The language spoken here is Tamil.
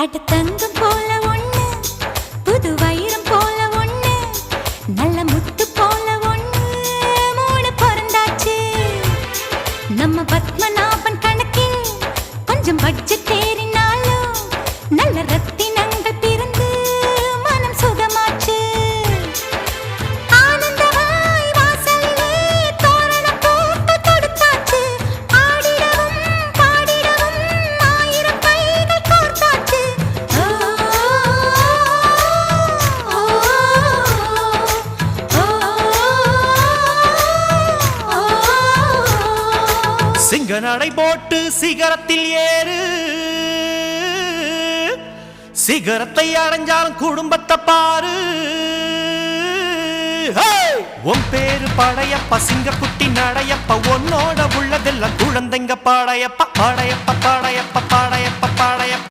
அடத்தங்கம் போல ஒண்ணு, புது வைரம் போல ஒண்ணு, நல்ல முத்து போல ஒண்ணு, மூணு பிறந்தாச்சு. நம்ம பத்மநாபன் கணக்கில் கொஞ்சம் பட்ஜெட் ஏறினாலும் நல்ல ரத்தினங்கள் பிறந்து மனம் சுகமாச்சு. ஆனந்தமாய் வாசலிலே தோரணம் போட்டு கொடுத்தாச்சு. ஆடிடவும் பாடிடவும் ஆயிரம் கைகள் கோர்த்தாச்சு. ஓ, ஓ, ஓ, ஓ. சிங்க நடை போட்டு சிகரத்தில் ஏறு, சிகரத்தை அடைஞ்சாலும் குடும்பத்தை பாரு. உன் பேரு படையப்பா, சிங்க குட்டி நடையப்பா, உன்னோட உள்ளதெல்லாம் குழந்தைங்க பாடையப்பா, பாடையப்பா, பாடையப்பா, பாடையப்பா, பாடையப்பா.